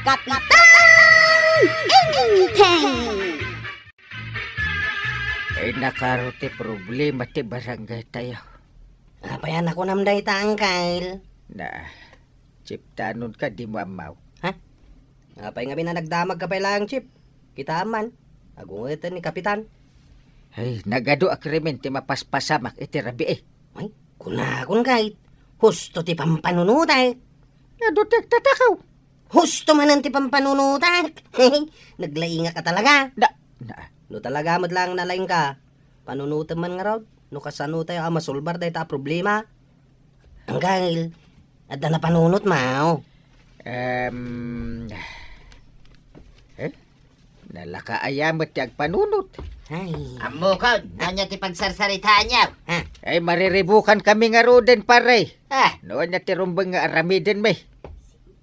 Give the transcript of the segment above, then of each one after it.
Kapitan Inteng! Ay nakarote problema ti barangay tayo. Apayan ako namday ta, Uncle. Na, chiptanon ka di mo amaw. Apay nga binanagdamag ka pa lang, Chip. Kita aman. Agungitan ni Kapitan. Ay, nagado akrimen ti mapaspasamak iti rabi eh. Ay, kunakon kahit. Husto ti pampanunutay. Nadutek tatakaw. Husto man ang ti pampanunutay. Naglainga ka talaga. Na, No talaga mo't lang nalaing ka. Panunutan man nga raw. No kasano tayo masulbar dahi ta problema. Uncle, adda na panunot mao. Nalakaayamot ti agpanunot. Ay. Amo ko, nanya ti pagsarsaritaan niya. Ay mariribukan kami nga roden pare. Ah, Noon na ti rumbang nga aramiden may.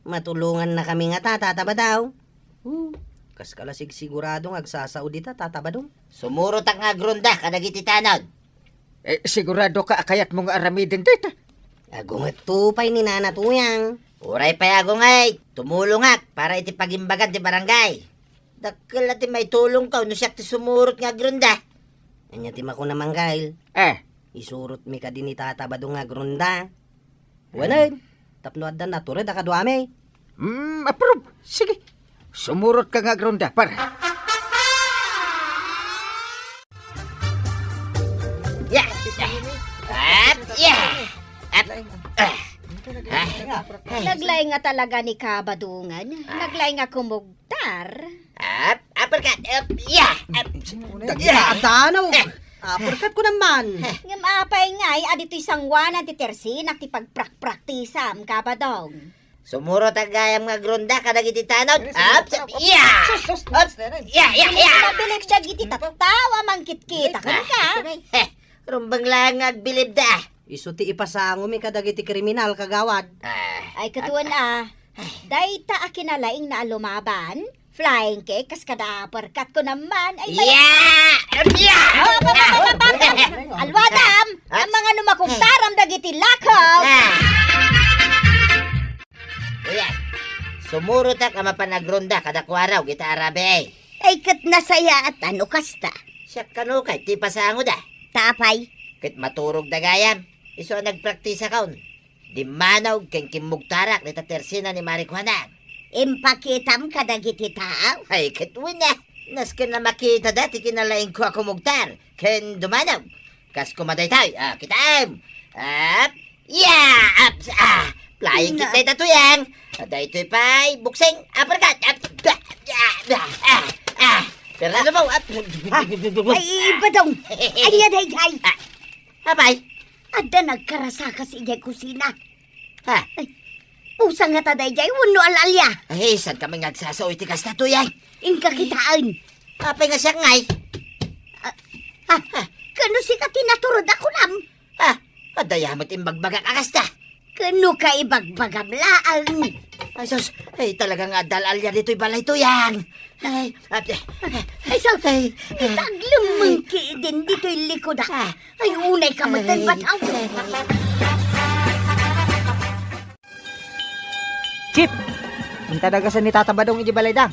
Matulungan na kami nga tataba daw. Kas kalasig sigurado nga agsasaudita tataba daw. sumurot ang agrunda kadagiti tanod. Sigurado ka akayat mo nga aramiden dita. Agungat tupay ni Nana Tuyang. Uray payago ngay, tumulungak para iti pagimbagan ti barangay. Dakkel ati may tulong ka, no siya ti sumurot nga agrunda. Anya ti mako naman Gail. Isurot mi ka din ni tataba daw nga grunda. Wanan. Tapno adda natured da kadwame. Approve. Sige. Sumurot ka nga gronda para. Yeah! At, yeah! At, Naglay nga talaga ni Kabadungan. Naglay nga kumugtar. uppercut, yeah! Dagdanaw. Aperkat ko naman. Ngam apay nga ay adito isang wanan ti tersinak ti pagprak-praktisam Kabadong. Sumurot ang gayam nga grunda kadagiti tanod. Yeah! Yeah! Nabilik siya giti tatawa mangkit-kita ka ka. Rumbang lang agbilib da. Isu ti ipasango mi kadagiti kriminal kagawad. Ay katuan dayta akinalaing na lumaban. Flying cake, kas kada perkat ko naman. Ay, Yeah! Yeah! Alwadam! Ang mga numakugtaram dagiti lakaw! Ayan. Sumurot ka mapanagronda kada kwaraw kita arabe. Ay kat nasaya at ano kasta. Siya kano kay ti pasango da. Tapay. Kit maturog da gayam. Iso nagpraktisa kaon. Di manaw ken kimugtarak ni tatersina ni Marijuana. Impakitam kadagiti tao. Ay kit wina. Nasken na makita dati kinalaing ko ako mugtar. Ken dumanaw. Kas kumaday tayo. Kitam. Yeah! Flying kit na tatuyang. Dahil pa'y buksing. Uppercut. Pero ano mo? Ay ibadong. Ay yaday ay. Abay. Ada nagkarasaka si ijay kusina. Ha? Pusang nga taday jay wano alalya. Ay, saan kami nagsasaw iti kas tatuyang? Ingka kitaan. Apay nga siya ngay. Kano si ka tinaturod ako nam. Madayamot imbagbagak akasta. Kano ka ibagbagablaan. Ay, sus. Ay, talagang adal-alya dito'y balay tuyang. Ay, Ay, so, taglumangki din dito'y likod Ay, unay ka matan bataw. Chip! Ang tadagasan ni Tata Badong iti balay dang.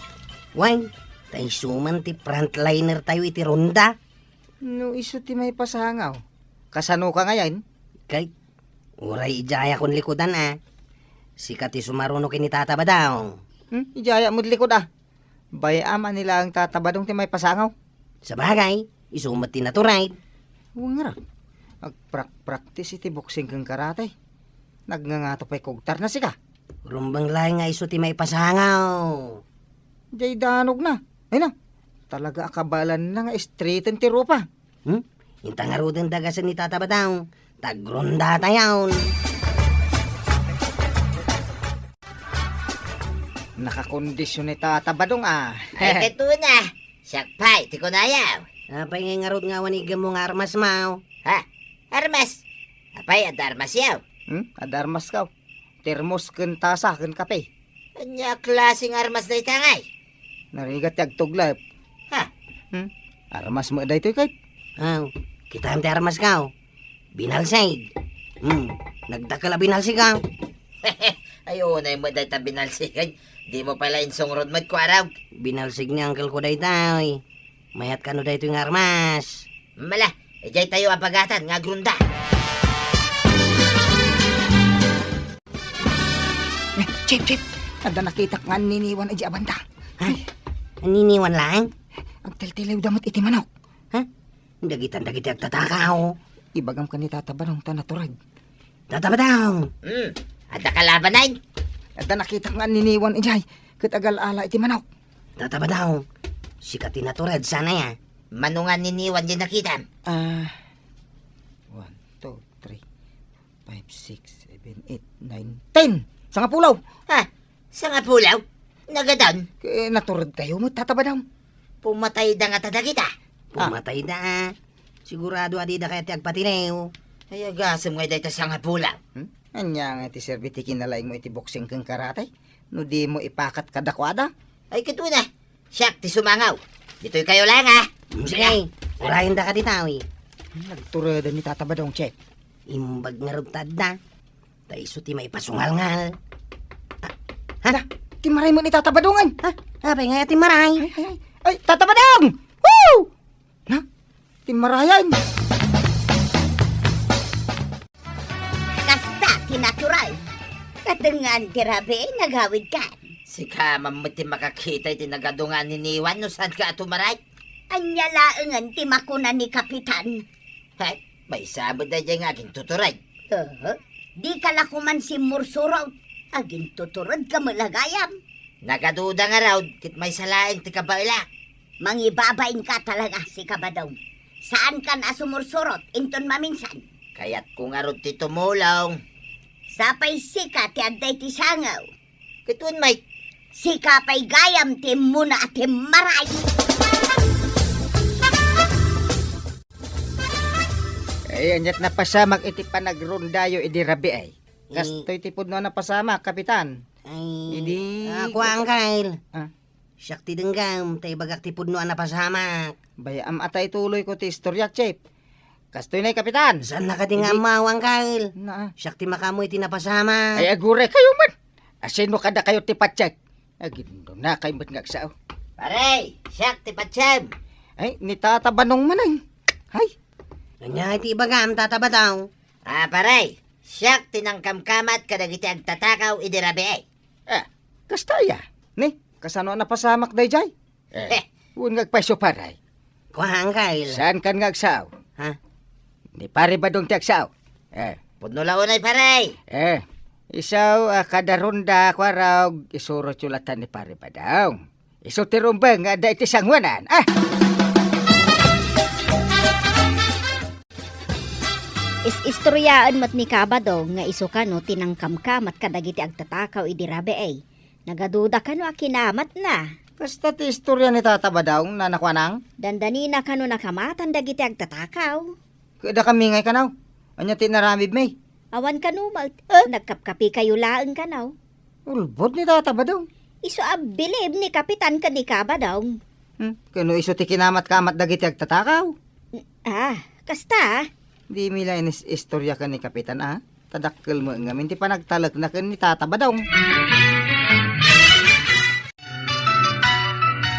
Wang, tay suman ti frontliner tayo iti ronda. No iso ti may pasangaw. Kasano ka ngayon? Kay, uray ijaya kon likodan Sikat ti sumaruno kini tataba daw. Ijaya mo likod Bayama nila ang Tata Badong ti may pasangaw. Sa bagay, isumat ti naturay. Huwag nga. Agprak-practice iti boxing kang karate. Nagngangato pa'y kugtar na sika. Rumbang laing nga iso ti may pasangaw. Jay danog na. Ay na. Talaga akabalan na nga straighten ti rupa. Inta nga rudin dagasan ni tataba daw. Tagronda tayaw. Nakakondisyon ni Tata Badong ay kito na. Siyak pa'y, ti ko nayaw. Apay nga ngarod nga wanigam mo nga armas mao. Armas. Apay, ad armas yaw. Adarmas ka. Termos ken tasa ken kape. Anya klaseng armas na itangay. Narigat yag tuglap. Armas mo daytoy kay. Kita am ti armas ka. Binalsay. Nagdakala binalsi ka. Ayaw na mo dahil binalsikan. Di mo pala insongrod magkwaraw. Binalsig ni uncle ko daytoy. Mayat ka no daytoy nga armas. Mala, ejay tayo apagatan nga grunda. Chip. Ada nakita nga niniwan ay abanda. Ha? Aniniwan lang? Ang teltilaw damot iti manok. Dagiti agtatakaw. Ibagam ka ni tatabanong tanaturag. Tataba daw. At nakalabanan. Ada nakita nga niniwan ijay. Katagal ala iti manok. Tataba daw. Sikat tinatured sana ya. Manungan niniwan din nakita. 1, 2, 3, 5, 6, 7, 8, 9, 10. Sa nga pulaw. Ha? Sa nga pulaw? Nagadan? Naturad kayo mo, tatabadaw. Pumatay da nga tada kita. Pumatay da. Sigurado adi da kaya ti agpatinew. Ay agasam nga dahil sa nga pulaw. Anya nga iti serviti kinalaing mo iti boxing kang karate. No di mo ipakat kadakwada. Ay kito na. Siyak ti sumangaw. Dito'y kayo lang ha. Sige, urahin da ka ditawi. Nagturada ni tatabadong check. Imbag nga rugtad da. Taiso ti may pasungal-ngal. Hala, timaray mo ni tatabadongan. Apay nga ti maray. Ay, tatabadong! Woo! Na, timarayan. Kasta, kinatural. Katangan tirabe, nagawid ka. Si kamam mo ti makakita iti nagadungan niniwan no saan ka atumaray. Anya laengan ti makuna ni Kapitan. Hay, may sabod na dyan nga aking tuturay. Di ka lakuman si Mursurot. Agin tuturod ka malagayam. Nagaduda nga raw, kit may salaing ti kabaila. Mangibabain ka talaga si Kabadong. Saan ka na sumursurot, inton maminsan? Kaya't kung arod ti tumulong. Sapay sika ti agday ti sangaw. Kitun may, Sika pa'y gayam ti muna at ti maray. Ay, anyat na pasamak iti panagrondayo idi rabi ay. Kastoy tipod no na pasamak, kapitan. Ay, Hindi. ako angkail. Ah. Siyak ti denggam, tay bagak ti pudno na pasamak. Bayam atay tuloy ko ti istorya, chip. Kastoy na kapitan. Saan na ka ti nga mawang kail? Na, Siyak ti makamoy ti napasamak. ay agure kayo man. Asin mo kada kayo ti patsyag. Agindo na kayo ba't ngagsao. pare, siyak ti patsem. Ay, ni tatabanong man ay. Ay, Kanya ti ibagam, tataba daw. Pare, siyak tinangkamkamat kadagiti agtatakaw idirabi ay. kastaya. Ni, kasano na pasamak day jay. Huwag ngagpaiso paray. Kuhang kail. Saan kan ngagsao? Ha? Ni pare ba dong ti agsao? Pudno launay pare. Isaw kada ronda kwarag isuro chulatan ni pare ba daw. Iso ti rumbang nga da iti sangwanan. Istoryaan mo't ni Kabadong nga iso ka no tinangkamkamat kadagiti agtatakaw idirabe ay. Nagaduda ka no akinamat na. Basta ti istorya ni tata ba daw na nakwanang? Dandanina ka no nakamatan dagiti agtatakaw. Kada kami ngay kanaw. Anya tinaramid may. Awan ka no, nagkapkapi kayo laeng ka no. Ulbod ni tata ba daw? Iso abilib ni Kapitan ka ni Kabadong. Kano iso ti kinamat-kamat dagiti agtatakaw? Kasta. Di mila inis istorya ka ni kapitan Tadakkel mo nga minti pa nagtalag na ka ni tata ba daw?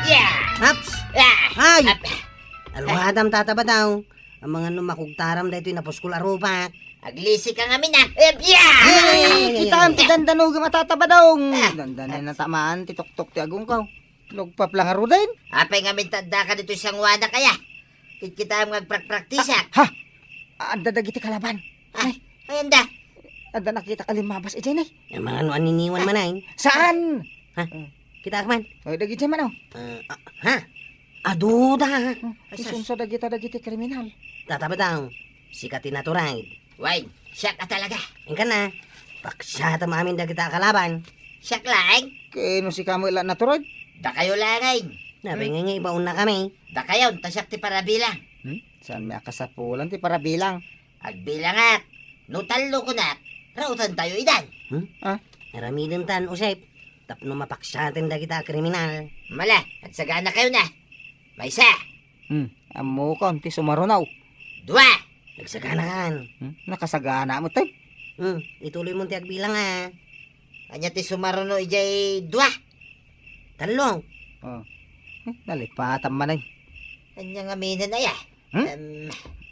Yeah! Haps! Ay! Aluhadam tataba daw. Ang mga numakugtaram dahito yung napuskul arupak. Aglisi ka nga mina. Yeah! Ay, kita ang ti dandanog matata ba daw? Dandanin na tamaan ti tuktok ti agong kaw. Lugpap lang aro din. Apay nga mintanda ka dito isang wada kaya. Kit kita ang magprakpraktisak. Anda dagiti kalaban. Ayan da. Anda nakita ka limabas ijay nay. Ang mga aniniwan man ay. Saan? Kita man. Ay dagiti man Ha? Aduda. Isunso dagiti kriminal. Tataba daw. Sikat tinaturay. Wait, siyak ka talaga. Ang ka na. Paksata maamin da kita kalaban. Siyak lang. Kano si kamo ila naturod? Da kayo langay. Nabi nga ibaon na kami. Da kayo, tasyak ti para bilang. Saan may akasapulan ti para bilang? Agbilangat. No talo ko na. Rautan tayo idan. Naramidin tan usep. Tapno mapaksatin da kita kriminal. Mala, at sagana kayo na. May isa. Amo ko, ti sumarunaw. Dua. Nagsagana kan. Nakasagana mo tayo. Ituloy mo tiyag bilang Anya ti sumaruno ijay dua. Talong. Oh. Nalipatan man ay. Anya nga minan ay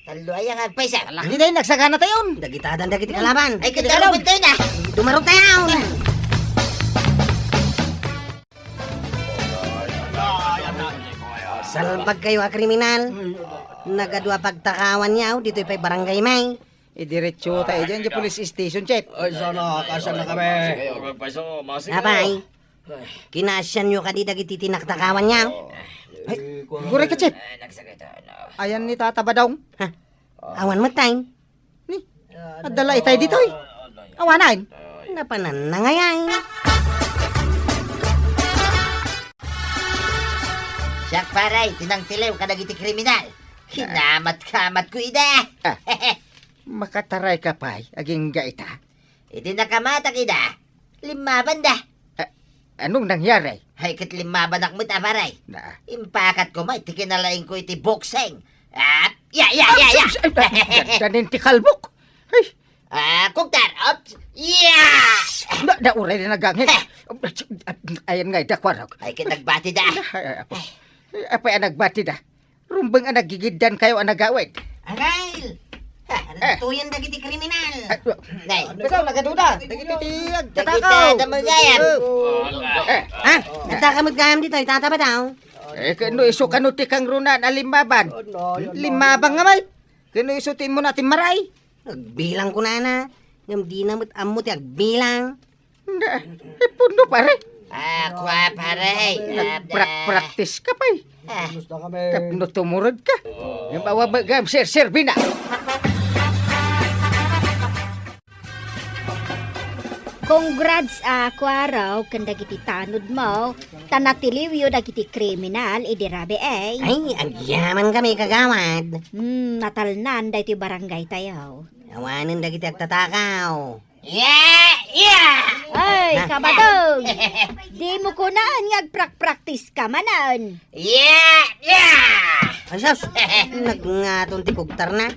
talo ay ang agpaysa. Laki day, nagsagana tayon. Dagitadan dagiti kalaban. Ay kadalawin tayo na. Dumarog tayo. Salbag kayo a kriminal. Nagadwa pagtakawan niya dito pa'y barangay may. Diretso tayo dyan, dyan police station, Chef. Ay, sana, kasya na kami. Abay. Kinasyan nyo ka di dagiti tinaktakawan niya. Gure ka, Chef. Ayan ni Tata Badong. Ha? Awan mo tayo. Ni, adala itay dito eh. Awanain. Napanan na ngayon. Siyak paray, tinangtilaw ka nagiti kriminal. Hinamat-kamat ko ida. Makataray ka pa'y, aging gaita. Iti nakamata kida. Limaban da. Anong nangyari? Ay kat limaban akmo ta paray. Na, Impakat ko may tikinalain ko iti boxing. At, ya. Danin ti kalbok. Ay, Kuktar, ops, yeah! nauray na nagangin. Ayan nga, dakwarog. Ay kinagbati da. Apay ang nagbati da. Rumbang ang nagigidan kayo ang nagawid. Aral! Tuyan dagiti kriminal. Nay, Ikaw, nagaduda. Dagiti Dagita na mo gayam. Ha? Nagtakamot gayam dito, itataba daw. Kano iso kanuti kang runan alimaban. Limabang nga may. Kano iso mo natin maray. Agbilang ko na. Ngam di na mo't amot agbilang. Puno pare. Kwa paray. Practice ka pa'y. Gusto na kami. Tapno tumurod ka. Yung bawa bagam, sir, bina. Congrats Kwaraw, kanda kiti tanod mo. Tanatiliw dagiti kriminal, idirabe eh. Ay, agyaman kami kagawad. Natalnan da iti barangay tayo. Awanin dagiti agtatakaw. Yeah! Ay, kabadong! Di mo kunaan nga agprak-practice ka manan. Yeah! Ay, sus! Nagngaton ti kugtar na.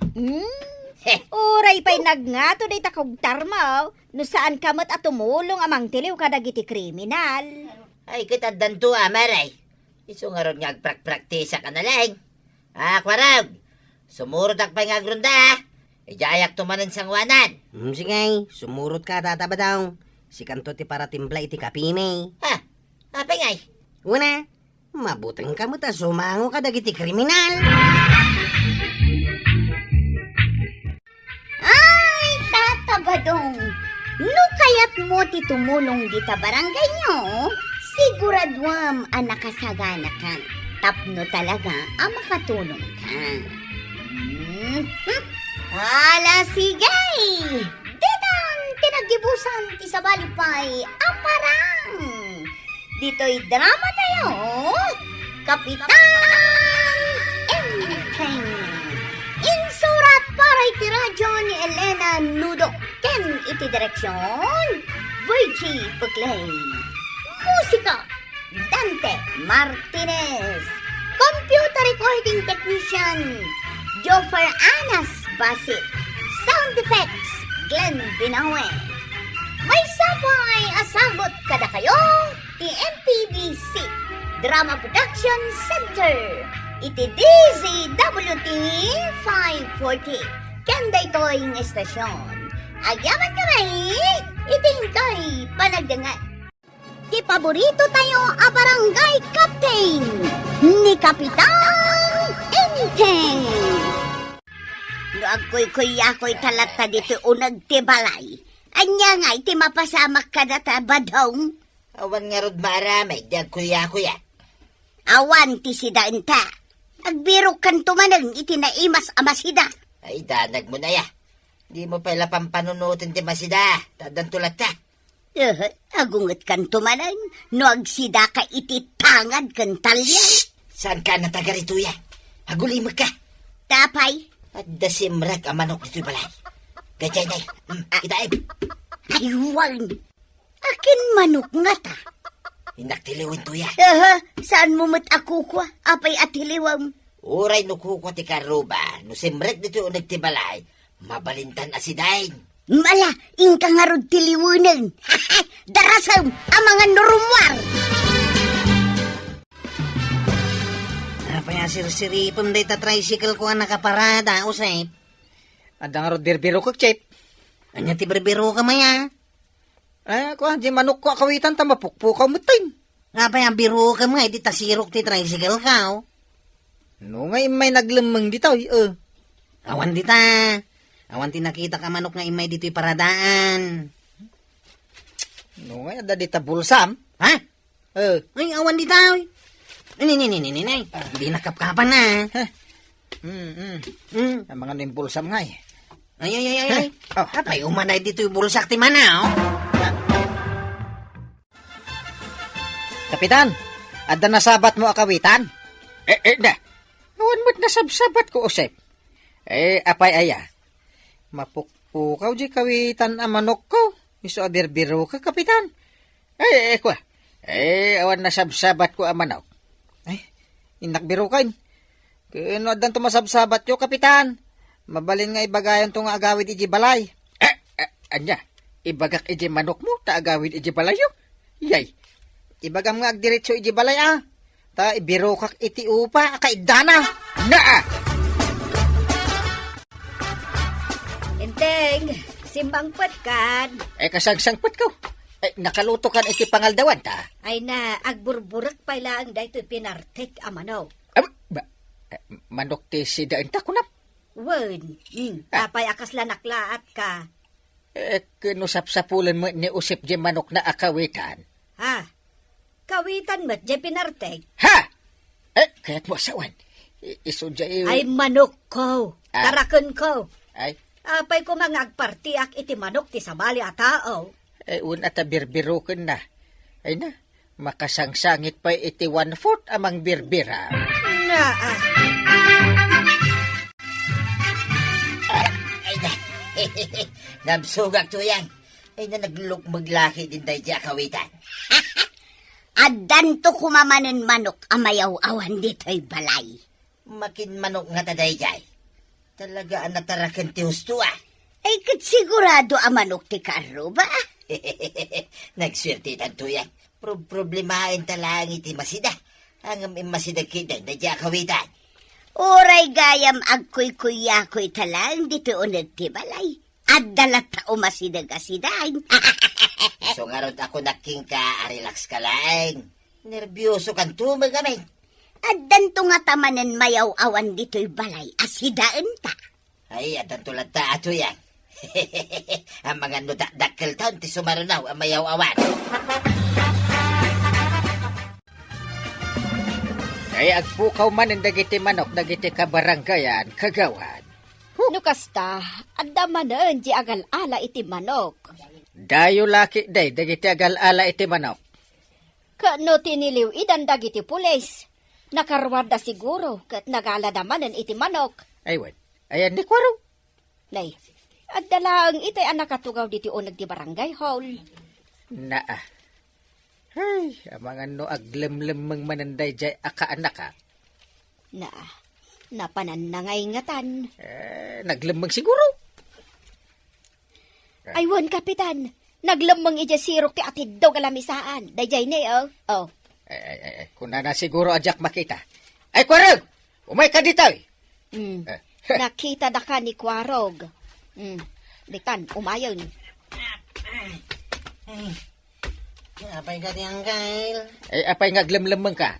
Uray pa'y nagngato day takugtar mo. No saan kamot at tumulong amang tiliw ka dagiti kriminal. Ay kitaddan to maray. Iso nga ron nga agprak-praktisa ka na lang. Kwarag. Sumurot akpay nga agrunda. Ijayak tumanan sang wanan. Sige, sumurot ka tataba daw. Si kanto ti para timpla iti kapime. Apay ngay. Una, mabuting ka mo ta sumango ka dagiti kriminal. Ay, tatabadong. No kaya't mo ti tumulong di ta barangay nyo, siguradwam ang nakasagana ka. Tapno talaga ang makatulong ka. Ala, sigay! Ditang tinagibusan ti sa balipay, aparang! Dito'y drama tayo, Kapitan Enteng! Insurat para iti radyo ni Elena Nudo. Ken iti direksyon, Virgie Pugley. Musika, Dante Martinez. Computer recording technician, Joffer Anas Basit. Sound effects, Glenn Binawe. May sabay asagot kada kayo, ti MPBC Drama Production Center. Iti DZWT 540. Kanda ito'y estasyon. Agyaman kami, itingkay panagdangat. Di paborito tayo a barangay captain ni Kapitan Enteng. No agkoy-koy-akoy talata dito unag tibalay. Anya nga iti mapasamak ka na tabadong. Awan nga rod maaramay, di agkuya-kuya. Awan ti sida enta. Agbiro kan tumanang iti naimas amasida. Ay, danag mo na ya. Di mo pala pampanunutin ti masida. Tadan tulat ta. Agunget kan tumanang no agsida ka iti tangad kan talyan. Saan ka natagarito ya? Agulimag ka. Tapay, At dasimrag ang manok dito'y balay. Gajay, nay. Kitaim. aywan. Akin manok nga ta. Inaktiliwin to ya. Saan mo mat ako kwa? Apay atiliwam. Uray no kuko ti karuba. No simrag dito nagtibalay. Mabalintan asidain. Mala, ingka nga rod tiliwunan. Darasam, ang mga norumwar. Apay sirsiripon day ta tricycle ko ang nakaparada, usay. Adang rod birbiro kag chip. Anya ti berbero ka maya. Kuan di manok ko akawitan ta mapukpukaw mutin. Apay ang biro ka mga, di ta sirok ti tricycle ka, oh. No nga may naglemeng ditaw. Awan di ta. Awan ti nakita ka manok nga imay dito'y paradaan. No nga ada dita bulsam. Ha? Eh. Ay, awan di ta, oy. Ni. Di nakapkapan na. Ang mga ning bulsam nga eh. Ay. Oh. Apay, umanay dito'y bulsak ti mana, oh. Kapitan, ada nasabat mo akawitan? Na. Awan mo't nasabsabat ko, usep. Apay aya. Mapukpukaw di kawitan ang manok ko. Iso abirbiro ka, kapitan. Kwa. Awan nasabsabat ko ang manok. Inakbiro kain. Kano adan tumasabsabat yo, kapitan. Mabalin nga ibagayon to nga agawid iji balay. Anya, ibagak iji manok mo, ta agawid iji balay yo. Yay. Ibagam nga agdiretso iji balay ta ibiro kak iti upa, kaidana. Naa! Enteng, simbang patkan. Kasagsangpat ko. Nakaluto kan iti pangaldawan ta. Ay na, agburburak pa lang dahito pinartek amano. Manok ti si daen ta kunap. Wen, tapay akas lanaklaat ka. Kinusap-sapulan mo ni usip di manok na akawitan. Ha? Kawitan mo't di pinartek. Ha! Kaya't mo asawan. Iso di Ay manok ko. Tarakon ko. Ay, Apay ko mga agpartiak iti manok ti sabali a tao. un at birbirukin na. Ay na, makasangsangit pa iti 1/4 amang birbira. Na, Ay na. Namsugak to yan. Ay na naglukmaglaki din tayo di akawitan. Adan to kumamanin manok amayaw-awan dito'y balay. Makin manok nga taday jay. Talaga ang natarakan ti husto Ay kat sigurado ang manok ti karo ba? Nagswerte tanto yan. Problemahin talang iti masida. Ang masida kita na di akawitan. Oray gayam agkuy-kuyakoy talang dito unad ti balay. At dalat tao masidag-asidain. So nga ron ako naking ka, relax ka lang. Nervyoso kan tumagamin. At danto nga tamanan mayaw-awan dito'y balay. Asidaan ta. Ay, adan tulad ta ato yan. Ang mga nudak-dakkel taon ti sumarunaw ang mayaw-awan. Ay agpukaw man ang dagiti manok, dagiti kabaranggayan, kagawan. nukasta, adda manen di agal-ala iti manok. Dayo laki day, dagiti agal-ala iti manok. Kano tiniliw idan dagiti pulis. Nakarwada siguro kat nagala damanen iti manok. Aywan, ayan ni Kwaro. Nay, adda lang iti anak katugaw diti unag di barangay hall. Naa. Ay, ang mga no aglemlemeng mananday jay akaanak ka. Na, napananangay ngatan. Naglemeng siguro. Aywan, kapitan. Naglamang ija sirok ti atid daw kalamisaan. Dayjay ni, oh. Oh. Kung na siguro ajak makita. Ay, Kwarog! Umay ka dito eh. Nakita da ka ni Kwarog. Dikan, umayon. Apay ka di Angkal? Ay, apay ngaglemlemeng ka.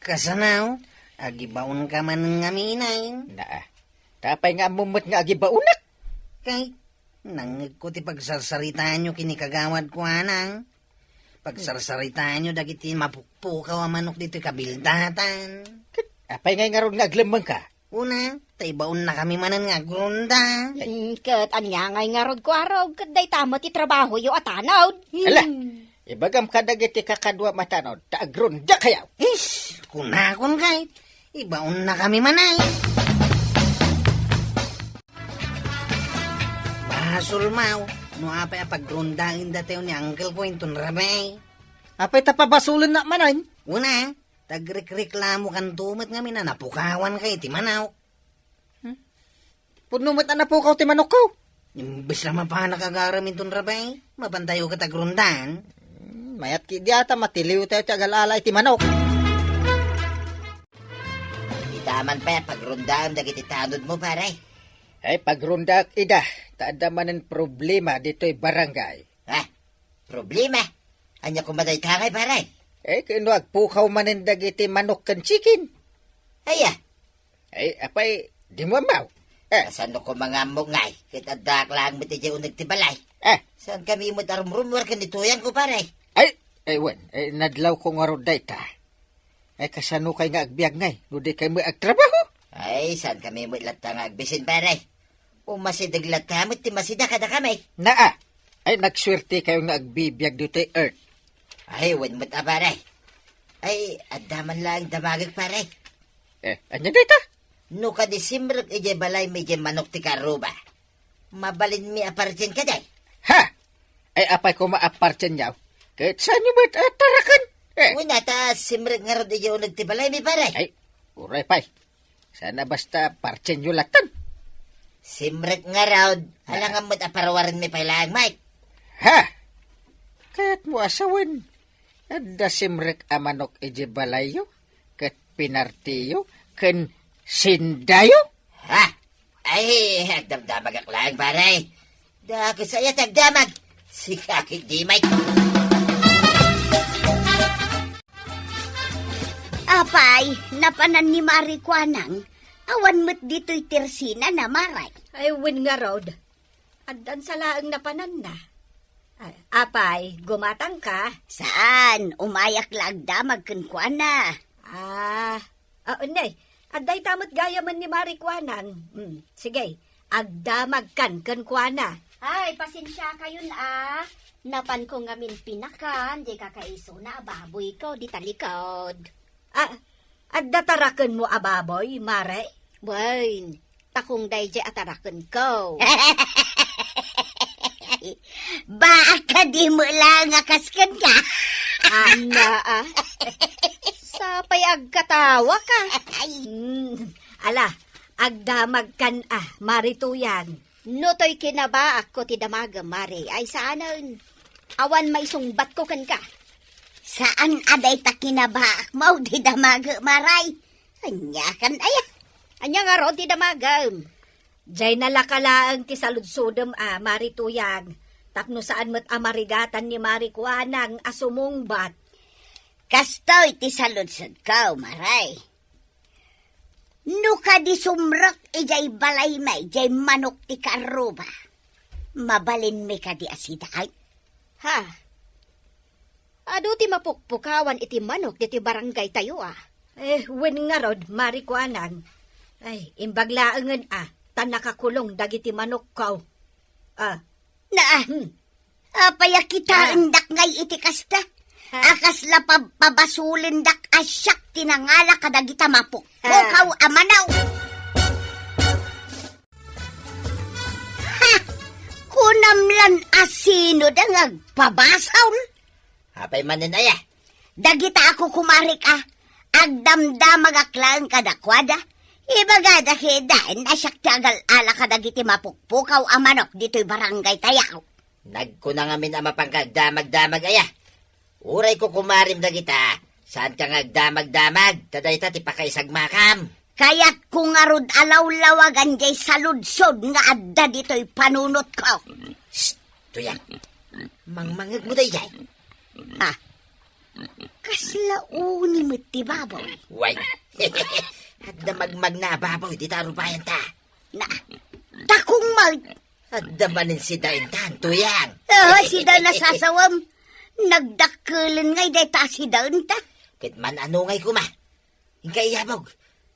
Kasanaw? Agibaon ka man ng ngaminay. Naa. Tapay nga mumot nga agibaunak. Kay, nangig ko ti pagsarsaritaan nyo kinikagawad ko anang. Pagsarsaritaan nyo dagiti mapukpukaw ang manok dito kabildatan. Apay nga ron nga aglemeng ka. Una, taibaon na kami manan nga grunda. Kat anyangay nga rod Kwarog. Kat day tamo ti trabaho yo atanaw. Ala, ibagam ka dagiti kakadwa matanod. Taagrunda kayaw. Ish, kunakon kay. Ibaon na kami manay. Basol maw. No apay paggrundain datayo ni Uncle ko inton rabay. Apay tapabasulan na manan. Una, tagreklamo kan tumat nga mina napukawan kay ti manaw. Punumat na po ka ti manok ko. Imbes naman pa nakagaramin ton rabay. Mabantayo ka tagrundan. Mayat ki diata matiliw tayo tiagalalay ti manok. Itaman pa yan, pagrundaan dagiti tanod mo, pare. Ay pagrundak ida, taada manen problema dito'y barangay. Ha? Problema? Anya kumaday kangay, pare. Kinuag pukaw manen dagiti manok kan chicken. Aya, Apay, di mo amaw. saan ko mga mungay? Kita dak lang mo tiyo nagtibalay. Saan kami mo darumrumwar ka nituyan ko, pare? Nadlaw ko nga roday ta. Kasano kay nga agbiag ngay, nudi kay mo agtrabaho. Ay, saan kami mo ilatang agbisin, pare? Umasidag latamot, ti masida kada kami. Naa, nagswerte kayo nga agbibiyag dito'y earth. Ay, wan mo't pare. Ay, adaman lang damagag, pare. Anya data? No ka disimrag ije balay medyo manok ti karuba. Mabalin mi apartin ka day. Ha? Apay ko maapartyan niyaw. Kahit saan nyo ba't tarakan? Una ta simrag nga ron ije unag ti balay mi pare. Uray pay. Sana basta partyan nyo latan. Simrag nga raod. Alangan mo't aparawarin mi pailang, Mike. Ha? Kahit mo asawan. Adda simrek amanok ije balayo. Kat pinartiyo. Kan sindayo. Ha? Ay, agdamdamag ak lang, pare. Dako saya tagdamag. Si kakit di, Mike. Apay, napanan ni Marikwanang, awan mo't dito'y tirsina na maray. Ay, win nga rod. Addan sa laang napanan na. Apay, gumatang ka. Saan? Umayak lagdamag kunkwana. Hindi. Adday tamot gaya man ni Marikwanang. Sige, agdamag kan kuana. Ay, pasensya kayo na. Napan ko ngamin pinakan, di kakaiso na baboy ko, di talikod. Adda tarakan mo ababoy, Mare? Wain, takong dayje atarakan ko. Baka di mo lang akaskan ka. Ana, sapay agkatawa ka. Ala, agdamag kan marituyan. Notoy kinabaak ko ti damaga, Mare. Ay saanan? Awan may sungbat ko kan ka. Saan aday ta kinabaak mo di damaga, Maray? Anya kan aya. Anya nga ro ti damagam. Jay nalakalaang ti saludsudem marituyang. Tapno saan mo't amarigatan ni Marikwanang asumungbat. Kastoy ti saludsud ko, Maray. No ka di sumrak ijay balay may jay manok ti karuba. Mabalin mi ka di asiday. Ha? Ado ti mapukpukawan iti manok iti barangay tayo wen nga rod, Marikwanang. Ay, imbaglaangan tan nakakulong dagiti manok ko. Apaya kita endak ngay iti kasta. Akas la pabasulin dak asyak tinangala kadagita mapuk. Pukaw amanaw. Ha! Kunamlan asino dangag pabasaw. Apay manin aya. Dagita ako kumarik agdamdamag aklang kadakwada. Ibagada kidain asyak tiagal ala kadagiti mapukpukaw amanok dito'y barangay tayaw. Nagkunang amin ang mapangkagdamag-damag aya. Uray ko kumarim na kita. Saan ka ngagdamag-damag? Taday ta ti pakaisagmakam. Kaya't kung arod alaw-lawagan jay saludsod nga adda dito'y panunot ko. Shh! Tuyang. Mangmangag mo day. Kaslauni mo ti baboy. Way. Hadda magmag na baboy. Di taro bayan ta. Takong mag... Hadda manin si Daintan. Tuyang. Si Dain nasasawam. Nagdakulan ngay deta si Dain ta. Kitman ano ngay kuma. Hingkay yabog.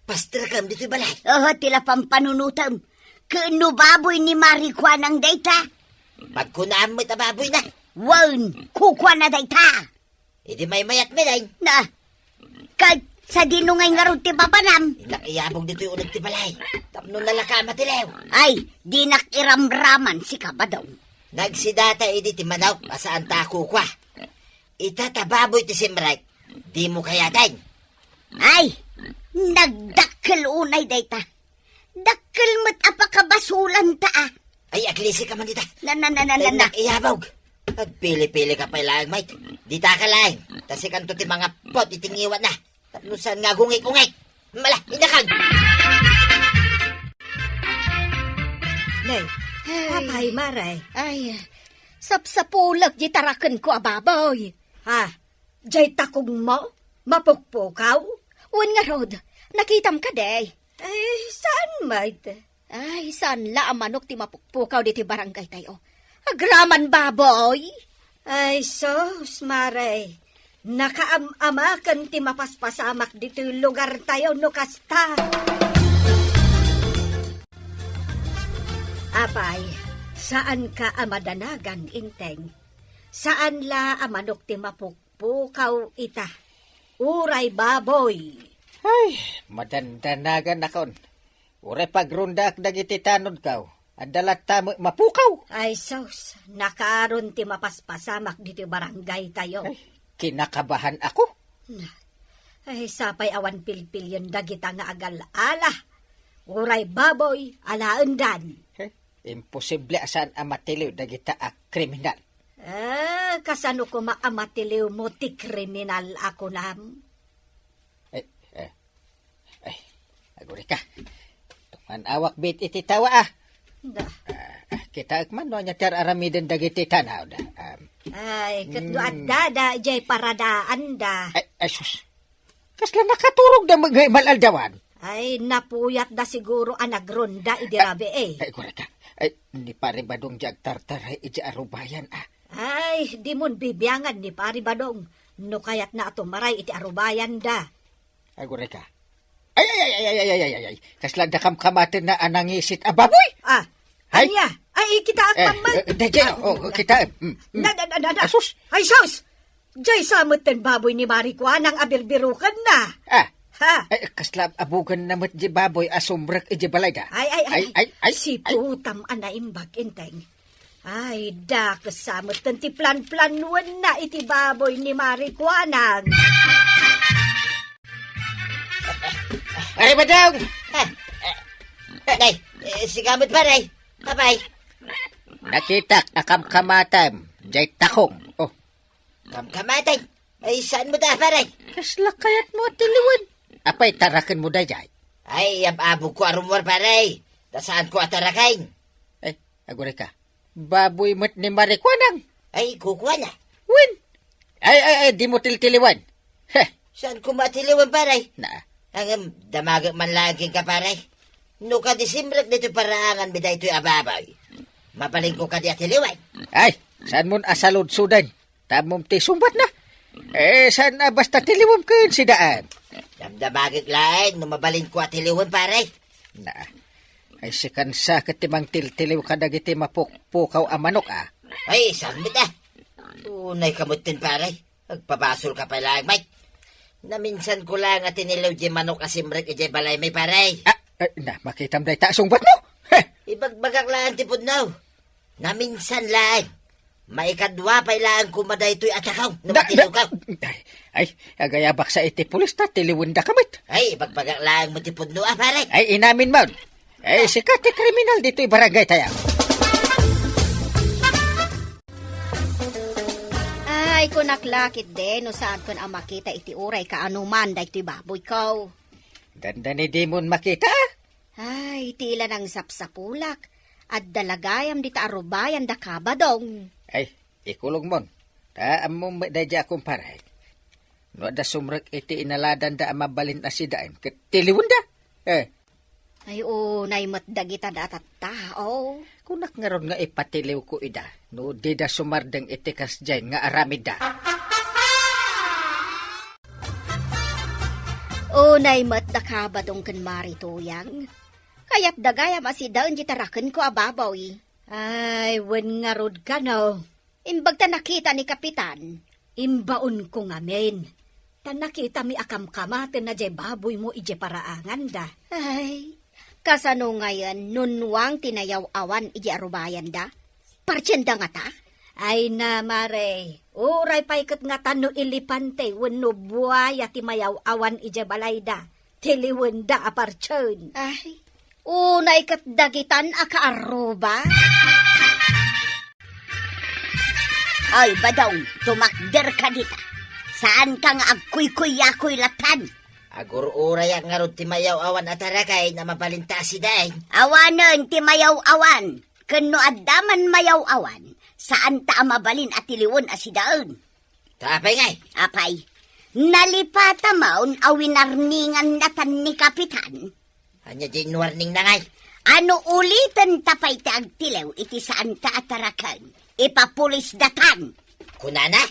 Pastrakam dito'y balay. Tila pampanunutam. Kano baboy ni Marikwanang deta. Pagkunaan mo ita baboy na. Wan, kukwa na deta. Hindi may mayat me day. Sa dinungay nga ron ti babanam. Nakiyabog dito yung unag ti balay. Tapno nalaka matilew. Ay, di nakiramraman si Kabadong. Nagsidata idi ti manaw. Asaan ta kukwa. Itatababoy ti simrek. Di mo kaya day. Ay, nagdakkel unay dayta. Dakkel mo't apakabasulan ta Ay, aglisi ka man dita. Na. Nak iyabog. Pili-pili ka pa lang, mate. Dita ka lang. Tasi kanto ti mga pot itingiwan na. Tapnusan nga gungik-ungik. Mala, inakag. Nay, apay maray. Ay, sapsapulag di tarakan ko ababoy. Ha? Jay takong mo? Mapukpukaw? Wan nga rod, nakitam ka day. Ay, saan mate? Ay, saan la ang manok ti mapukpukaw di ti barangay tayo. Agraman baboy. Ay, sos, maray. Nakaamamakan ti mapaspasamak dito lugar tayo no kasta. Apay, saan ka amadanagan, inteng? Saan la amanok ti mapukpukaw ita? Uray baboy. Ay, madandanagan akon. Ure pagrundak dagiti tanod kaw. Adalat tamo mapukaw. Ay, sos, nakaron ti mapaspasamak dito barangay tayo. Ay, kinakabahan ako. Ay, sapay awan pilpilyon dagita nga agal-ala. Uray baboy, alaendan. Eh, imposible asan amatiliw dagita a kriminal. Kasano ko maamatiliw mo ti kriminal ako nam? Aguri ka. Tuman awak bit iti tawa ah. Da. Kita akman no nyatar aramiden dagiti tanaw da. Ay, katlo at dada, jay paradaan da. Ay, sus. Kasla nakaturog da malaldawan. Ay, napuyat da siguro anagronda idirabe eh. Ay, aguri ka. Ay, ni pare badong jag tartaray iti arubayan ah. Ay, di mon bibiyangan ni pari badong. No kayat na ato maray iti arubayan da. Aguri ka. Ay. Kasla da kamkamatin na anangisit a baboy. Ah, Ay. anya, ay kita akang man. Kita. Na. Asus. Ay, sos! Jay samot ten baboy ni Marikwa nang abirbirukan na. Ah. Ha? Ay, kasla abugan namat di baboy asumrek iti balay da. Ay, si putam anaimbag inteng. Ay, da kasamot ten ti plan-planuan na iti baboy ni Marikwa nang. Ay, badong. Nay, sigamot pa, nay. Kapay. Nakitak nakamkamatam. Jay takong. Oh, Kamkamatay. Ay, saan mo da, paray? kasla kayat mo tiliwan. Apay tarakan mo da jay. Ay, abog ko arumor, paray. Tasaan ko atarakain. Ay, agure ka. Baboy mat ni Marikwanang. Ay, kukuha na. Win. Ay, di mo tiltiliwan. Heh, Saan ko matiliwan, paray? na. Ang damagag man laging ka, paray. No ka disimrek dito paraangan bida ito'y ababay. Mapaling ko ka di atiliwan. Ay, saan mo asalod sudan? Tamom ti sumbat na. Saan na basta tiliwam kayo si daan? Damdamagag lain, no mabalin ko atiliwan, paray. Na. Ay, sikan sa katimang tiltiliw ka dagiti mapukpukaw a manok ah. Ay, saan bida? Unay kamutin, paray. Agpabasol ka pa lang, Mike. Naminsan ko lang at inilaw di manok asimrek ije balay may paray. Makitam day ta sumbat mo. Heh. Ibagbagak lang tipod now. Naminsan lang. Maikadwa pa ilaan kumaday to'y atakaw. Namatilaw ka. Ay, agayabak sa iti pulis ta, tiliwin da kamit. Ay, ibagbagak lang mo tipod no, paray. Ay, inamin mo. Ay, sikat ti kriminal dito'y barangay tayo. Ay, kunaklakit din, no saan ko na makita iti uray ka anuman da ito'y baboy ko. Ganda ni Dimon makita. Ay, tila ng sapsapulak. At dalagayam di taarubayan da kabadong. Ay, ikulong mon. Taam mo medadya akong paray. No da sumrek iti inaladan da mabalin na si daan. Tiliwin da. Ay, unay matdagita da at tao. Kunak nga ron nga ipatiliw ko ida. No di da sumardeng iti kasdyan nga aramid da. Unay matda kabadong kan marituyang. Kaya't dagayam asidaon di tarakan ko ababaw. Ay, wen nga rod ka no. Imbag ta nakita ni Kapitan. Imbaon ko ngamen. Ta nakita mi akamkamaten na jay baboy mo ije paraangan da. Ay, kasano ngayon nunwang tinayaw awan iji arubayan da? Partyenda nga ta? Ay na mare, uray pa ikat nga tano ilipante wenno buaya ti mayaw awan ije balay da. Tiliwen da apartyon. Ay, Unay kat dagitan akaaruba. Ay, badong, tumakder ka dita. Saan ka nga agkuy-kuy-yakoy latan? Agur-uray ang nga ron timayaw awan at harakay na mabalinta si daing. Awanon, ti mayaw-awan. Kano addaman mayaw-awan. Saan ta mabalin at tiliwon asidaon? Tapay ngay. Apay, nalipata maun awinarningan natan ni Kapitan. Anya din warning na ngay. Ano ulitan tapay ti agtilew iti saan ta atarakan? Ipapulis datan. Kunana?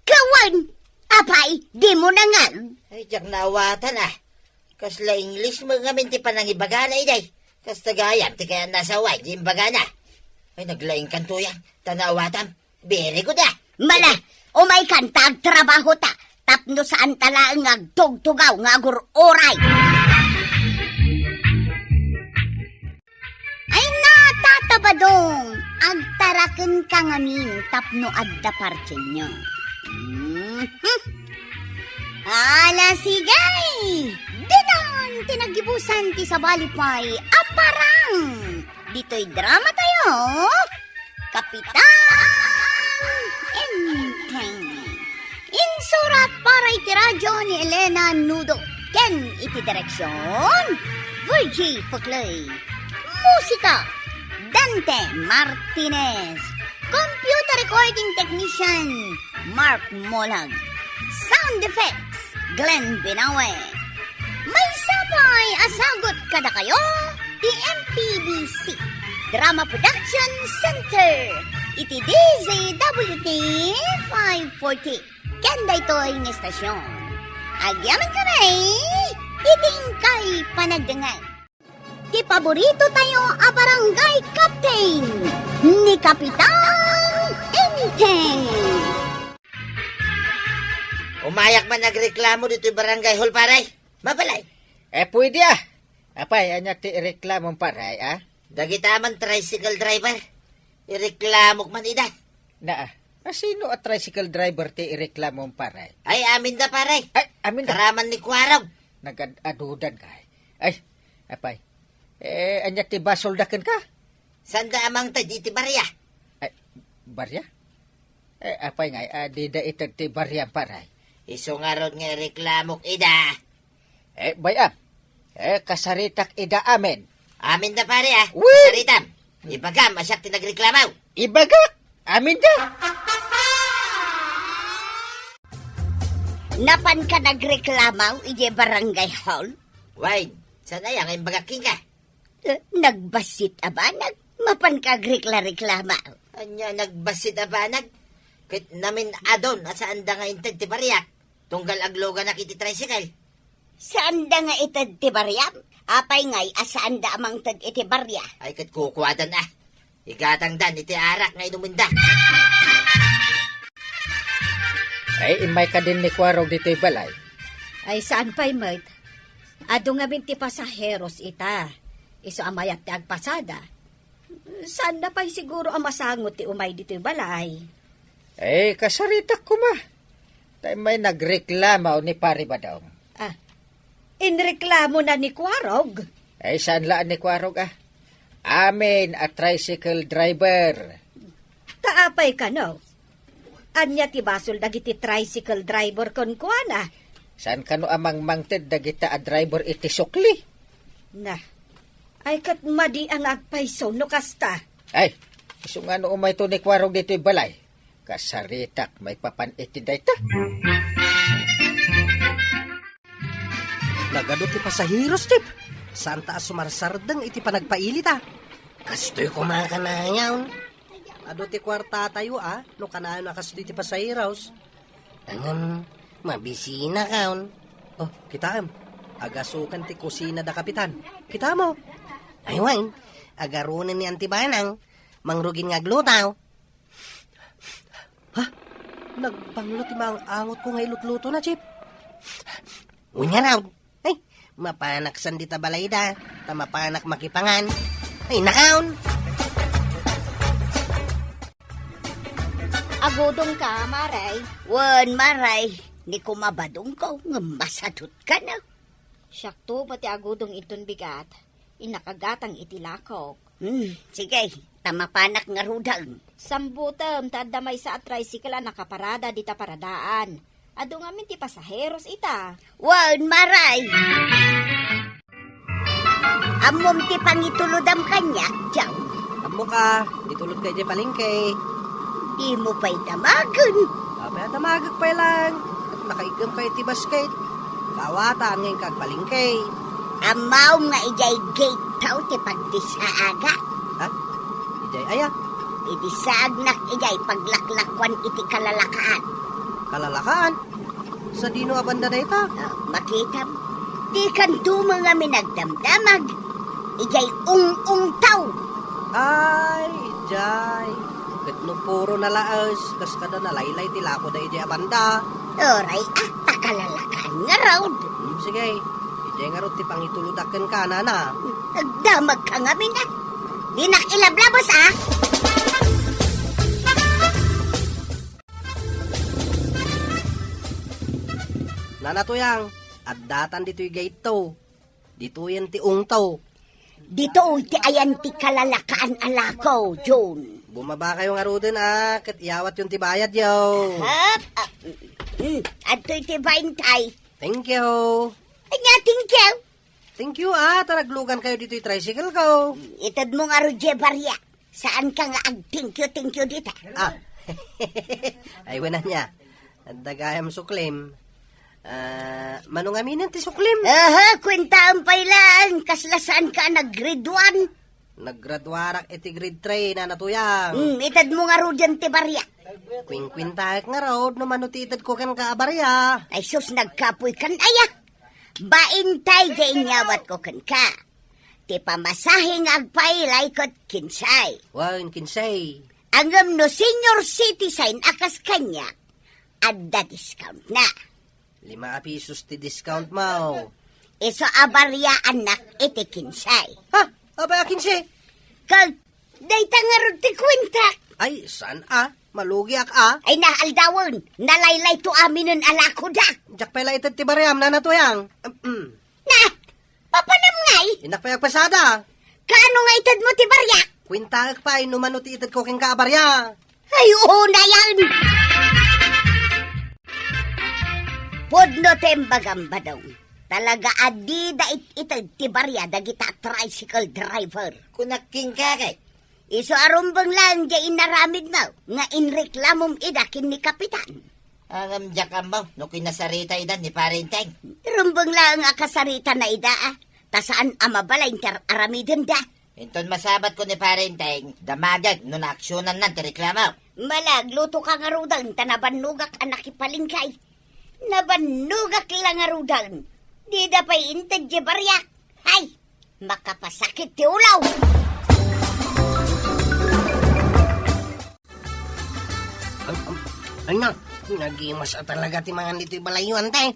Kawan! Apay, di mo na nga. Ay, diyak naawatan ah. Kasla English mo nga minti pa nang ibagana iday. Kas tagayam, ti kaya nasa way, di imbagana. Ay, naglaing kanto yan. Tanawatam. Very good ah. Mala, umay kantag trabaho ta. Tapno saan tala ang agtugtugaw nga agur-oray. Ay natatabadong. Agtaraken ka ngamin tapno adda partin nyo. Ala sigay! Dinon, tinagibusan ti sa balipay, aparang! Dito'y drama tayo, Kapitan Enteng. Insurat para iti radyo ni Elena Nudo. Ken iti direksyon, Virgie Puclay. Musika, Dante Martinez. Computer recording technician, Mark Molag. Sound effects, Glenn Binawe. May sabay asagot kada kayo, the MPBC Drama Production Center. Iti DZWT 540. Kanda ito'y nestasyon. Agyaman kami, iting kay panagdangay. Di paborito tayo a barangay captain ni Kapitan Enteng. Umayak man nagreklamo dito yung barangay hall paray. Mabalay. Pwede ah. Apay, anya ti reklamong paray ah. Dagitaman tricycle driver. Ireklamo man ida. Na sino at tricycle driver ti reklamong paray? Ay, amin da paray. Ay, amin na. Karaman ni Kwarog. Nag-adudan ka. Ay, apay. Anya ti basoldakan ka? Sanda amang ta di ti barya. Ay, barya? Apay nga, di da itag ti barya paray. Iso nga ron nga reklamok ida. Bayam. Kasaritak ida amin. Amin da pare ah. Uy! Saritam. Ibagam, asyak ti nagreklamaw. Ibagak! Amin da! Napan ka nagreklamaw ije barangay hall? Why? Sana yang imbagaking ka. Nagbasit abanag, mapan ka reklamaw. Anya nagbasit abanag. Kit namin adon at saan da nga intag ti baryak. Tunggal agloga na kiti tricycle. Saan da nga itad ti baryam? Apay ngay, asaan da amang tad iti barya? Ay kat kukwadan ah. Igatang dan iti arak nga inuminda. Ay, imay ka din ni Kwarog dito'y balay. Ay saan pa'y mat? Ado nga binti pasaheros ita. Iso amayat ti agpasada. Saan na pa'y siguro ang masangot ti umay dito'y balay? Kasaritak ko ma. Tay may nagreklamo ni pari ba daw? Inreklamo na ni Kwarog. Saan laan ni Kwarog ah? Amin at tricycle driver. Kaapay ka no? Anya ti basol dagiti tricycle driver kon kuana. Saan ka no amang mangted dagita a driver iti sukli? Na, ay kat madi ang agpayso no kasta. Ay, iso nga no umay to ni Kwarog dito'y balay. Kasaritak may papan iti dayta. Nagado ti pasahiros, tip. Saan taas sumarsardang iti panagpailit, ah. Kastoy kumakanayaw. Ado ti kwarta tayo, ah. No kanayon na kastoy ti pasahiros. Mabisina kaon. Oh, kitaam. Agasukan ti kusina da kapitan. Kita mo. Aywan, agarunan ni Antibanang. Mangrugin nga glutaw. Ha? Nagpanglo ti mga angot ko nga ilutluto na, Chip. Unya raw. Ay, mapanak sandita balayda. Mapanak makipangan. Ay, nakaon. Agodong ka, Maray. Wan, Maray. Ni kumabadong ko, nga masadot ka na. Syakto pati agodong iton bigat. Inakagatang itilakok. Sige, tamapanak nga rudang. Sambutem, tadamay sa tricycle nakaparada dita paradaan. Ado nga min ti pasaheros ita. Wan, maray! Amom ti pangitulodam kanya, Jaw. Amo ka, ditulod kay di palengke. Di mo pa'y damagan. Abay, tamagag pa lang. At nakaigam kayo ti basket. Kawatan ngayon kag palengke. Amaw nga ijay gate tao ti pagdisaaga. Ha? Ijay, aya, Idisaag nak ijay paglaklakwan iti kalalakaan. kalalakaan. Sa dino abanda na ita. Makitam, di kanto mga minagdamdamag. Ijay ung tao. Ay, ijay. Kat no puro na laas. Kas kada nalaylay tilako da ijay abanda. Oray, takalalakaan nga raw. Sige, ijay nga ro ti pangituludakan ka na. Nagdamag ka nga mina. Di nakilablabos Nanatuyang, at datan dito'y gate to. Dito yan ti ungtaw. Dito ti ayan ti kalalakaan alako, John. Bumaba kayo nga ro din kat iawat yung tibayad yo. Hap, ato'y ti baintay. Thank you. Anya, thank you. Thank you taraglugan kayo dito'y tricycle ko. Itad mo nga Roger Barya. Saan ka nga thank you dita? Ay, wala niya. Ang dagayam suklim. Manungaminan ti suklim. Aha, kwintaan pa ilan. Kaslasaan ka nag-grade 1. Naggraduarak iti grade 3 na natuyang. Itad mo nga Roger ti Barya. Kwing-kwintahik nga raw, no manutitad ko kan kaabarya. Ay sus, nagkapoy kan aya. Baintay gainyawat ko kan ka. Ti pamasahing agpailay kot kinsay. Wan, kinsay. Angam no senior citizen akas kanya. Adda discount na. 5 pisos ti discount mo. Iso abarya anak iti kinsay. Ha? Abay, kinsay. Kag, dayta nga ron ti kwinta. Ay, saan Malugi ak Ay naaldawon, nalaylay to aminon alako da. Jak pala itad ti barayam na natuyang. Na, papanam ngay, Inakpayag pasada. kaano nga itad mo ti barya? Kwintahik pa, inumano ti itad ko king kaabarya. Ay, oo na yan. Podno tembagamba daw. Talaga adi da itad ti barya dagita tricycle driver. Kunaking kakay. Iso arumbang lang di inaramid mo nga inreklamom idakin ni kapitan. Ang amjak ambaw, no kinasarita idan ni parenteng. Rumbang lang akasarita na ida tasaan amabala inter aramidem da. Inton masabat ko ni parenteng, damagag no naaksyonan nan ti reklamo. Malagluto ka nga rudang tanabanugak anak ipalingkay. Nabanugak lang nga rudang. Di da pa'y intad di baryak. Hay, makapasakit ti ulaw. Ay na, nagimas talaga ti mga nito'y balayuan tay.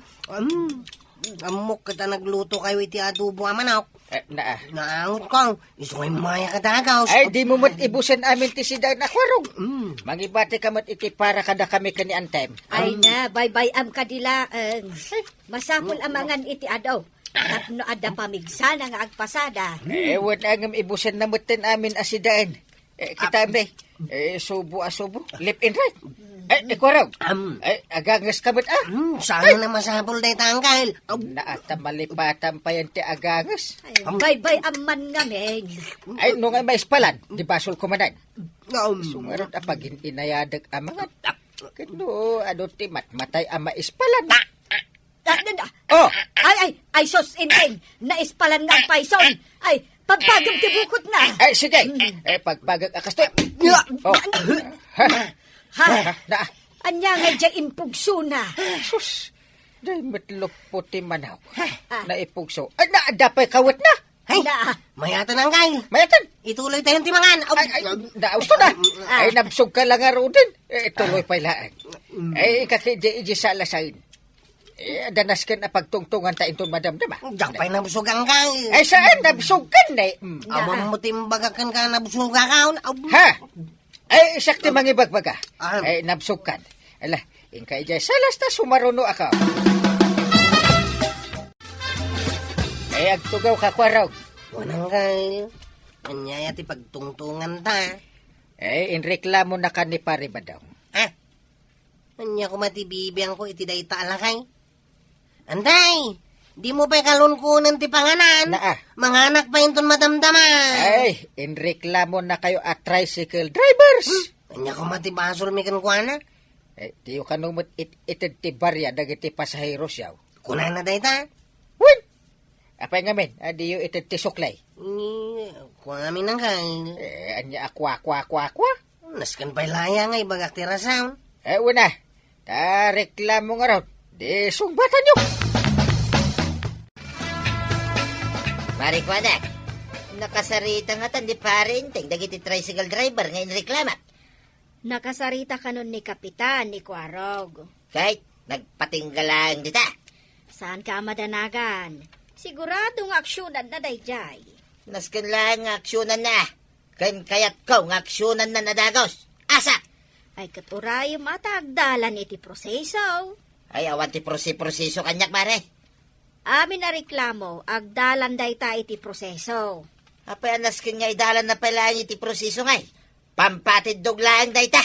Amok kita nagluto kayo iti adobo manok. Naangot ko, iso ngay maya kadagaw. Ay, di mo mat ibusan amin ti siday na kwarog. Mangibati ka mat iti para kada kami kani antem. Ay na, bye-bye am kadilaan. Masapol amangan iti adaw. At no ada pamigsana nga agpasada. Wala ngam ibusan na matin amin asidaan. Kita amday. Subo. Lip and right. Kwarog. Agangas ka mat Sana na masapol day tangkal. Naata malipatan pa yan ti agangas. Ay, bye-bye aman nga men. Ay, nung ay maispalan, di basol kumanan. Sumarot apagin inayadag amangat. Kano, ti matay ang maispalan. Oh, ay, sos ineng. Naispalan nga ang paison. Ay, pagpagam tibukot na. Ay, sige. Pagpagag akasto. Oh. Ha? Anya nga dya impugso na. Sus, day matlop po ti manaw. Naipugso. Ay, naadapay kawat na. Ay, Na, mayatan ang kail. Mayatan. Ituloy tayo ti mangan. Ay, nausto na. Ay, nabsog ka lang nga rodin. Tuloy pa ilaan. Ay, kakidi sa alasain. Danas ka na pagtungtungan ta itong madamdama. Jak pa'y nabusog ang kail. Ay, saan? Nabsog ka na eh. Amam mo timbagakan ka nabusog ka kaon. Ha? Ay, sakti mangibagbaga. Ah. Ay, nabsog ka. Ala, ingkay jay salas na sumaruno ako. Ay, agtugaw ka kwarog. Wanang Kyle. Anyaya ti pagtungtungan ta. Inreklamo na ka ni Pare Badong. Anya ko matibibiyang ko iti dayta alakay. Anday! Di mo pa'y kalunkunan ti panganan. Naa. Manganak pa yun ton madamdaman. Inreklamo na kayo at tricycle drivers. Anya ko matibasol mi kankwana. Tiyo kanumot itid ti barya dagiti pasaheros yaw. Kunan na dayta. Win! Apay ngamin, adiyo itid ti suklay. Kuha kami nang Kyle. Anya akwa. Naskan pa'y laya nga ibagak ti rasaw. Una, ta reklamo nga raw. Di sungbatan nyo. Marikwanak, nakasarita nga tan di parenting dagiti tricycle driver ngayon reklama. Nakasarita ka nun ni Kapitan ni Quarog. Kahit nagpatinggalang dita. Saan ka madanagan? Siguradong aksyonan na dayjay. Naskan lang nga aksyonan na. Kayat ko nga aksyonan na nadagos. Asa? Ay katuray matagdalan iti proseso. Ay awan ti proseso kanyak pare. Amin na reklamo, agdalan dayta iti proseso. Apay naskan nga idalan na pala iti proseso ngay. Pampatid duglaang dayta.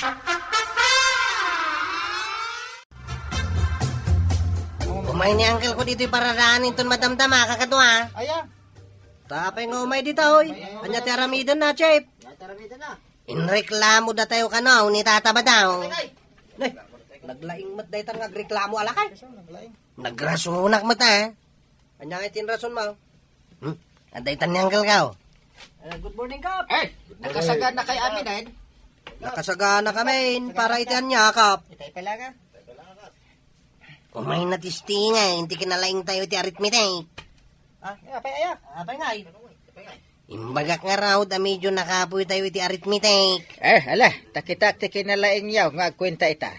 Umay ni uncle ko dito'y paradaanin ton madamdama kakatwa. Aya. Tapay nga umay dito oy. Anya ti aramidan na, Chip. Inreklamo da tayo kanaw ni tata ba daw? Nay, naglaing mat day tang agreklamo alakay. Nagrasunak mata. Anya nga tinrason mo? Aday tan ni uncle ka. Good morning, Kap. Nakasagan na kay amin Nakasagana kami para itian niya, Kap. Itay pala ka. Umay na tistinga, hindi kinalaing tayo ti arithmetic. Apay nga. Imbagak nga raw, da medyo nakapoy tayo ti arithmetic. Ala, takitak ti kinalaing yaw nga kwenta ita.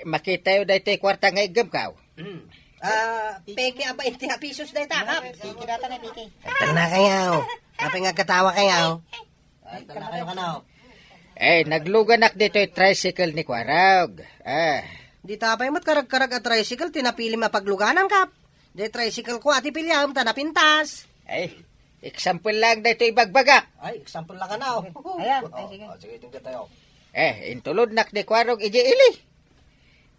Makita yun dahi kwarta nga igam kaw. Peke aba iti pisos na ita, Kap. Peke data na, peke. Ito na kayaw. Kapag nga katawa kayaw. Ito na kayo kanaw. Nagluganak dito yung tricycle ni Kwarog. Di tapay mo't karag-karag at tricycle, tinapili mapagluganan, Kap. Di tricycle ko ati pilyam, tanapintas. Example lang dito ibagbagak. Ay, example lang ka na, Sige, tingnan tayo. Intulod nak ni Kwarog iji ili.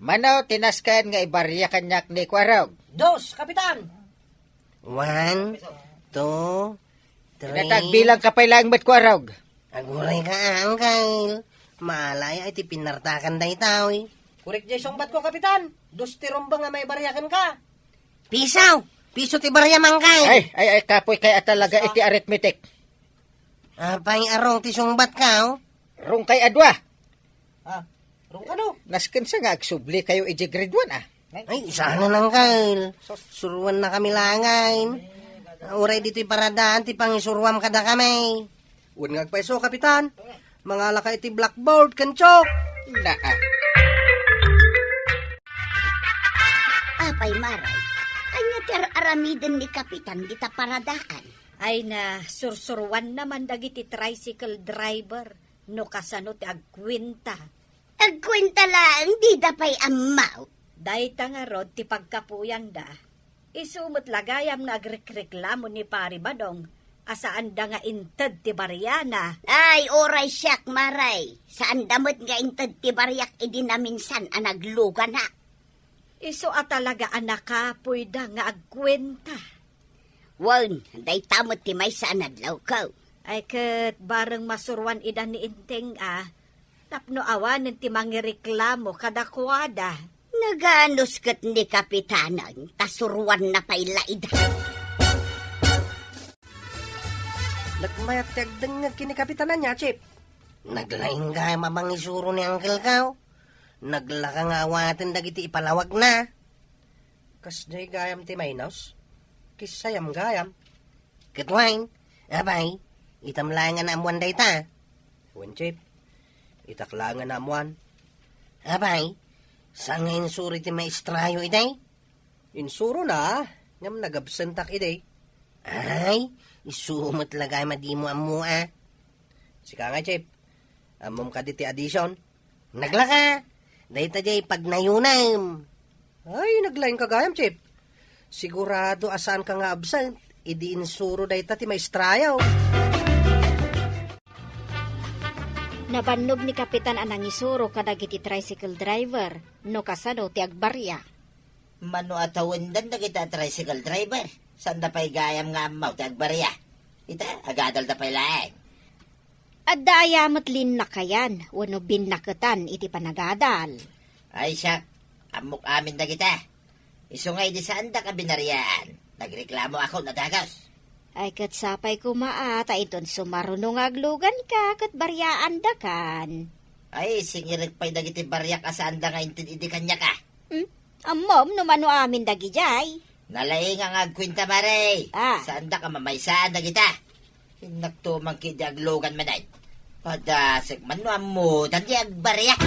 Manaw tinaskan nga ibarya kanyak ni Kwarog. Dos, Kapitan. 1, 2, 3. Natagbilang kapay lang met Kwarog. Aguray ka, Uncle. Malaya iti pinartakan day tao, Kurik jay songbat ko, Kapitan. Dos tiromba nga may baryakan ka. Pisaw! Piso ti barya mangkay. Ay, kapoy kaya talaga iti arithmetic. Apay arong ti songbat ka, Rung kay adwa. Rong ano? Nasken sa nga agsubli kayo iji grade 1 Ay, sana nang Kyle. Suruan na kami langain. Uray dito'y paradaan, ti pangisuruam kada kami. Huwag ngagpaiso, Kapitan. Mga laka iti blackboard, kanchok. Apay maray, anya ter aramiden ni Kapitan kita paradaan. Ay na sursurwan naman dagiti tricycle driver. No kasano ti agkwinta. Agkwenta lang, di dapay amaw. Dayta nga rod ti pagkapuyan da. Isumot lagayam nga agrekreklamo ni Pari Badong. Asaan da nga inted ti Bariana. Ay, oray siyak maray. Saan damot nga inted ti baryak idi na minsan anagluga na. Iso at talaga anakapoy da nga agkwenta. Wan, day tamot ti may saan adlaw ko. Ay ket bareng masurwan ida ni Inteng tapno awanen ti mangireklamo kadakwada. Naganos kat ni Kapitanan, tasuruan na pailaida. Nagmayat tagdang nga kini Kapitanan niya, Chip. Naglaing ka mabang isuro ni Uncle Kao. Naglaka nga awatin dagiti ipalawag na. Kas jay gayam ti Maynaws. Kisayam gayam. Kitwain, abay, itamlangan na amuan day ta. Wen, Chip, itaklangan na amuan. Abay, saan nga insuro ti maestrayo iday? Insuro na, ngam nagabsentak iday. Ay, isumot lagay madimo amua. Sika nga, Chip, amom ka di ti addition. Naglaka, dahi ta jay pagnayunam. Ay, naglaing kagayam, Chip. Sigurado asaan ka nga absent, idi insuro day ta ti maestrayaw. Nabannog ni Kapitan anang isuro kadagiti tricycle driver no kasano ti agbarya. Mano atawindan na kita tricycle driver. Saan da pa'y gayam nga amaw ti agbarya? Ita, agadal da pa'y laeng. Adda ayamat lin na kayan, wano binakatan iti panagadal. Ay siya, amok amin na kita. Isungay di saan da ka binariyaan. Nagreklamo ako na dagos. Ay kat sapay kumaata iton sumarunong aglugan ka kat baryaan da kan. Ay, singirig pa'y dagiti baryak asaan da nga intindi kanya ka. Amom numano amin dagi jay. Nalaing ang agkwinta maray. Ah. Saan da ka mamaysaan da kita? Hinagtumang kidaglugan manay. Padasig man no amo, dandi agbaryak.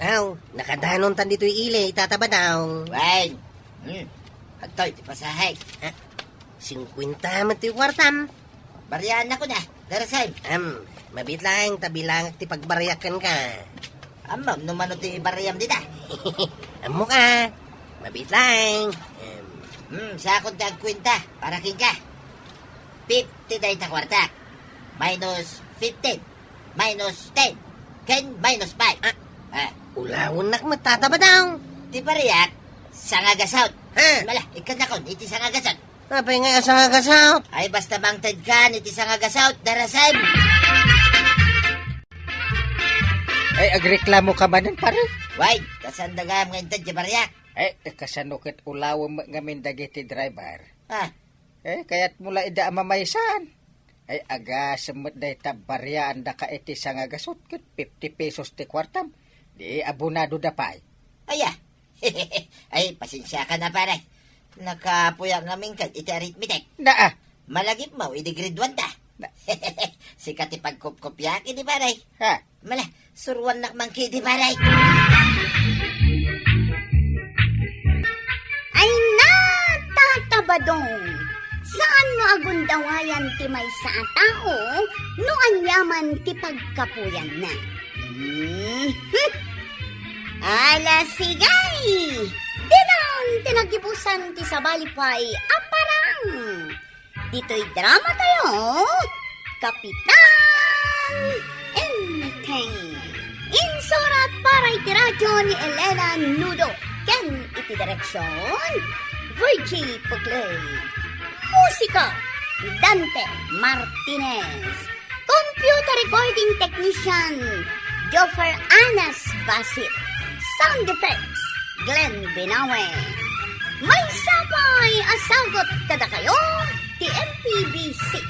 Aw, nakadanon tan dito ile, itataba daw. Wait. Atoy, ti pasahay. 50 man ti kwartam. Baryaan ako na. Darasay. Mabit lang, tabi lang ti pagbaryakan ka. Amam, numano ti baryam dita. Amo ka, mabit lang. Sa akong tagkwinta, para king ka. 50 day ta kwarta. Minus 15. Minus 10. Ken minus 5. Ulawon nak matataba daw. Ti baryak, sangagasot. Ha? Mala, ikan na kon, iti sangagasot. Napay nga sa kasaw. Ay basta bangtad ka, iti sangagasot, darasan. Ay, agreklamo ka man pare. Wait, tasan dagam nga intad ti baryak. Ay, kasano ket ulawom ngamin dagiti driver. Kaya't mula ida mamaysan. Ay, aga semut day tabaryaan da ka iti sangagasot ket 50 pesos ti kwartam. Di abonado da pay. Aya. Ay, pasensya ka na pare. Nakapuya namin ka, iti arithmetic. Naa. Malagip mo, iti grade 1 ta. Sikat ipagkopkopya, kiti pare. Ha? Mala, suruan nak mang kiti pare. Ay na, tatabadong! Saan no agundawayan ti may sa tao, no anyaman ti pagkapuyan na? Ala sigay! Dinang tinagibusan ti sabalipay aparang! Dito'y drama tayo, Kapitan Entertain! Insurat para iti radyo ni Elena Nudo, ken iti direksyon, Virgie Pugley. Musika, Dante Martinez. Computer recording technician, Joffer Anas Basit. Sound effects, Glenn Binawe. May sapay asagot kada kayo, TMPBC.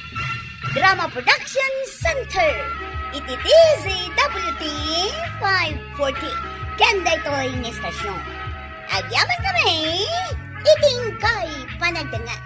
Drama Production Center. Iti DZWT 540. Kanda ito'y estasyon. Agyaman kami, iting kay panagdangan.